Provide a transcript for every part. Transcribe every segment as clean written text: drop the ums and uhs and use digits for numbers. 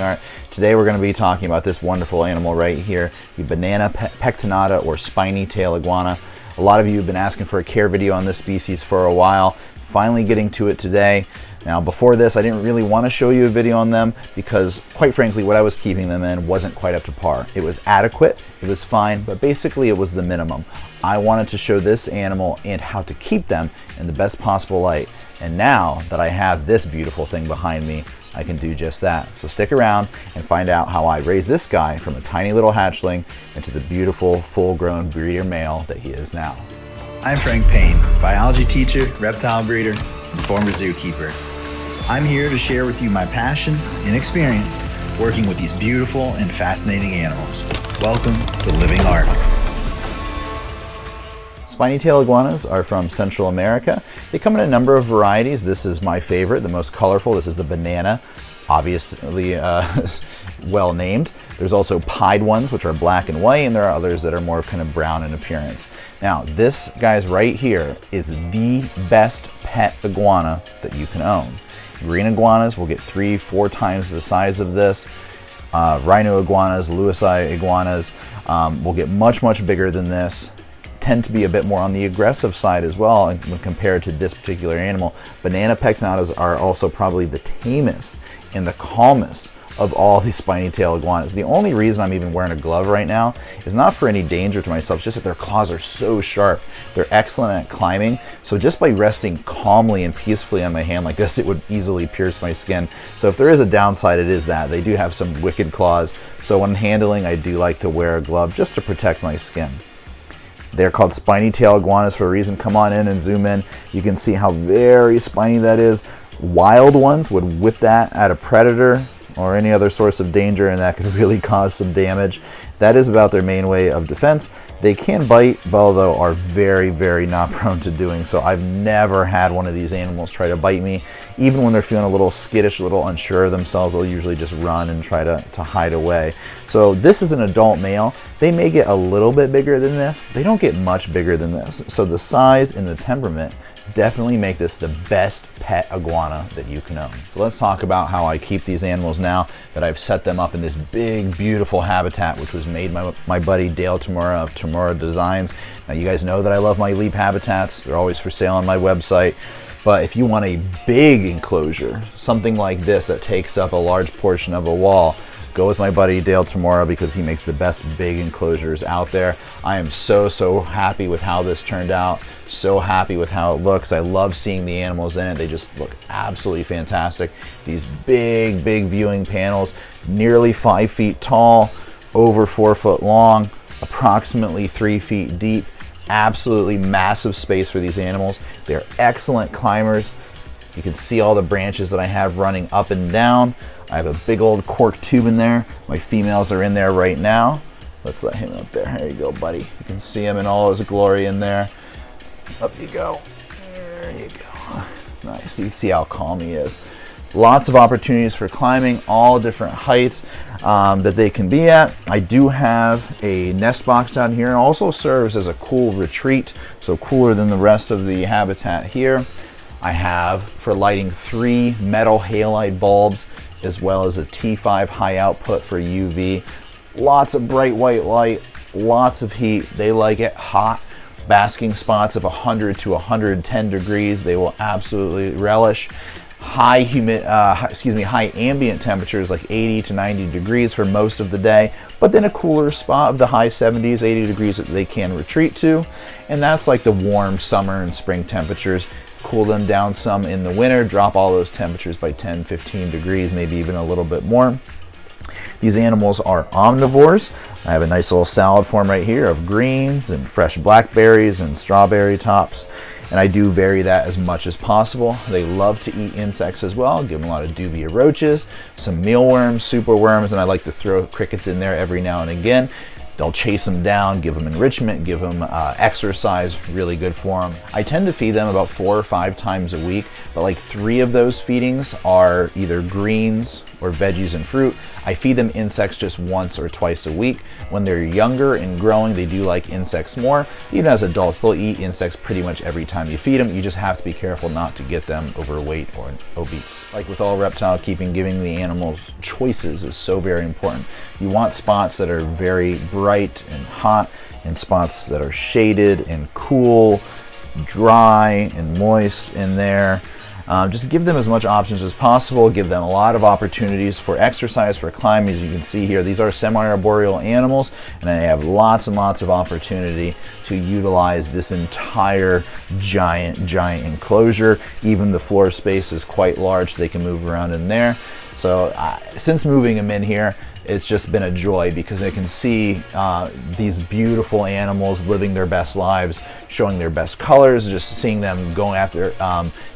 Art. Today we're going to be talking about this wonderful animal right here, the banana pectinata or spiny tail iguana. A lot of you have been asking for a care video on this species for a while. Finally getting to it today. Now before this I didn't really want to show you a video on them because quite frankly what I was keeping them in wasn't quite up to par. It was adequate, it was fine, but basically it was the minimum. I wanted to show this animal and how to keep them in the best possible light. And now that I have this beautiful thing behind me, I can do just that. So stick around and find out how I raised this guy from a tiny little hatchling into the beautiful full-grown breeder male that he is now. I'm Frank Payne, biology teacher, reptile breeder, and former zookeeper. I'm here to share with you my passion and experience working with these beautiful and fascinating animals. Welcome to Living Art. Spiny tail iguanas are from Central America. They come in a number of varieties. This is my favorite, the most colorful. This is the banana, obviously well named. There's also pied ones, which are black and white, and there are others that are more kind of brown in appearance. Now, this guy's right here is the best pet iguana that you can own. Green iguanas will get 3-4 times the size of this. Rhino iguanas, Lewisii iguanas will get much bigger than this. Tend to be a bit more on the aggressive side as well when compared to this particular animal. Banana pectinatas are also probably the tamest and the calmest of all these spiny tail iguanas. The only reason I'm even wearing a glove right now is not for any danger to myself, it's just that their claws are so sharp. They're excellent at climbing, so just by resting calmly and peacefully on my hand like this, it would easily pierce my skin. So if there is a downside, it is that. They do have some wicked claws, so when handling, I do like to wear a glove just to protect my skin. They're called spiny tail iguanas for a reason. Come on in and zoom in. You can see how very spiny that is. Wild ones would whip that at a predator or any other source of danger, and that could really cause some damage. That is about their main way of defense. They can bite, but although are very not prone to doing so. I've never had one of these animals try to bite me. Even when they're feeling a little skittish, a little unsure of themselves, they'll usually just run and try to hide away. So this is an adult male. They may get a little bit bigger than this. They don't get much bigger than this. So the size and the temperament definitely make this the best pet iguana that you can own. So let's talk about how I keep these animals now that I've set them up in this big, beautiful habitat, which was made by my buddy Dale Tamura of Tamura Designs. Now you guys know that I love my leap habitats. They're always for sale on my website. But if you want a big enclosure, something like this that takes up a large portion of a wall, go with my buddy Dale Tamura because he makes the best big enclosures out there. I am so happy with how this turned out. So happy with how it looks. I love seeing the animals in it. They just look absolutely fantastic. These big viewing panels, nearly 5 feet tall, over 4 foot long, approximately 3 feet deep. Absolutely massive space for these animals. They're excellent climbers. You can see all the branches that I have running up and down. I have a big old cork tube in there. My females are in there right now. Let's let him up there. There you go, buddy. You can see him in all his glory in there. Up you go. There you go. Nice. You see how calm he is. Lots of opportunities for climbing, all different heights that they can be at. I do have a nest box down here and also serves as a cool retreat, so cooler than the rest of the habitat here. I have for lighting 3 metal halide bulbs as well as a T5 high output for UV. Lots of bright white light, lots of heat. They like it hot. Basking spots of 100 to 110 degrees they will absolutely relish. High ambient temperatures like 80 to 90 degrees for most of the day, but then a cooler spot of the high 70s, 80 degrees that they can retreat to, and that's like the warm summer and spring temperatures. Cool them down some in the winter, drop all those temperatures by 10-15 degrees, maybe even a little bit more. These animals are omnivores. I have a nice little salad form right here of greens and fresh blackberries and strawberry tops, and I do vary that as much as possible. They love to eat insects as well. Give them a lot of dubia roaches, some mealworms, superworms, and I like to throw crickets in there every now and again. They'll chase them down, give them enrichment, give them exercise, really good for them. I tend to feed them about 4 or 5 times a week, but like 3 of those feedings are either greens or veggies and fruit. I feed them insects just once or twice a week. When they're younger and growing, they do like insects more. Even as adults, they'll eat insects pretty much every time you feed them. You just have to be careful not to get them overweight or obese. Like with all reptile keeping, giving the animals choices is so very important. You want spots that are very bright and hot, and spots that are shaded and cool, dry and moist in there. Just give them as much options as possible, give them a lot of opportunities for exercise, for climbing. As you can see here, these are semi-arboreal animals, and they have lots and lots of opportunity to utilize this entire giant enclosure. Even the floor space is quite large, so they can move around in there. So since moving them in here, it's just been a joy because they can see these beautiful animals living their best lives, showing their best colors, just seeing them going after,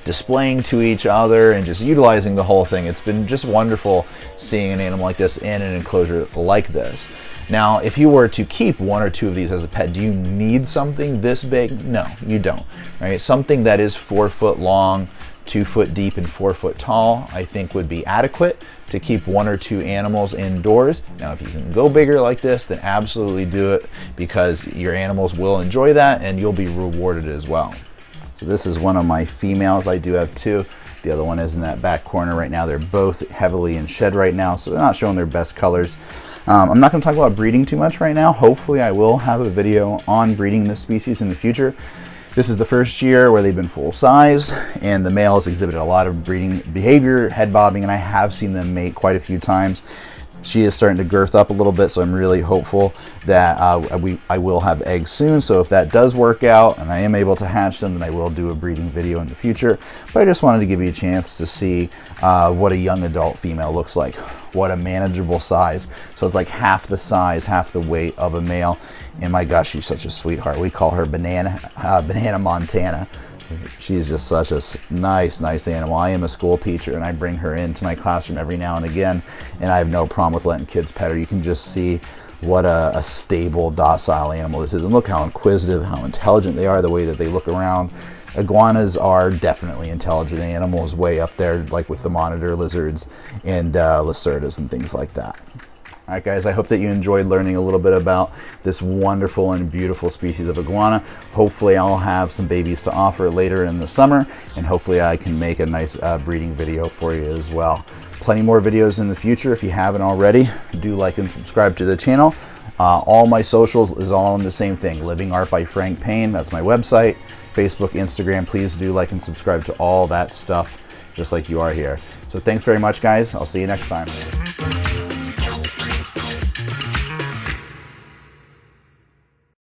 displaying to each other and just utilizing the whole thing. It's been just wonderful seeing an animal like this in an enclosure like this. Now, if you were to keep 1 or 2 of these as a pet, do you need something this big? No, you don't, right? Something that is 4 foot long, 2 foot deep, and 4 foot tall, I think would be adequate to keep 1 or 2 animals indoors. Now, if you can go bigger like this, then absolutely do it, because your animals will enjoy that and you'll be rewarded as well. So this is one of my females. I do have 2. The other one is in that back corner right now. They're both heavily in shed right now, so they're not showing their best colors. I'm not going to talk about breeding too much right now. Hopefully I will have a video on breeding this species in the future. This is the first year where they've been full size, and the males exhibited a lot of breeding behavior, head bobbing, and I have seen them mate quite a few times. She is starting to girth up a little bit, so I'm really hopeful that I will have eggs soon. So if that does work out and I am able to hatch them, then I will do a breeding video in the future. But I just wanted to give you a chance to see what a young adult female looks like. What a manageable size. So it's like half the size, half the weight of a male. And my gosh, she's such a sweetheart. We call her Banana Montana. She's just such a nice animal. I am a school teacher, and I bring her into my classroom every now and again, and I have no problem with letting kids pet her. You can just see what a stable, docile animal this is. And look how inquisitive, how intelligent they are, the way that they look around. Iguanas are definitely intelligent animals, way up there, like with the monitor lizards and lacerdas and things like that. All right, guys, I hope that you enjoyed learning a little bit about this wonderful and beautiful species of iguana. Hopefully I'll have some babies to offer later in the summer, and hopefully I can make a nice breeding video for you as well. Plenty more videos in the future. If you haven't already, do like and subscribe to the channel. All my socials is all in the same thing, Living Art by Frank Payne. That's my website. Facebook, Instagram, please do like and subscribe to all that stuff, just like you are here. So thanks very much, guys. I'll see you next time.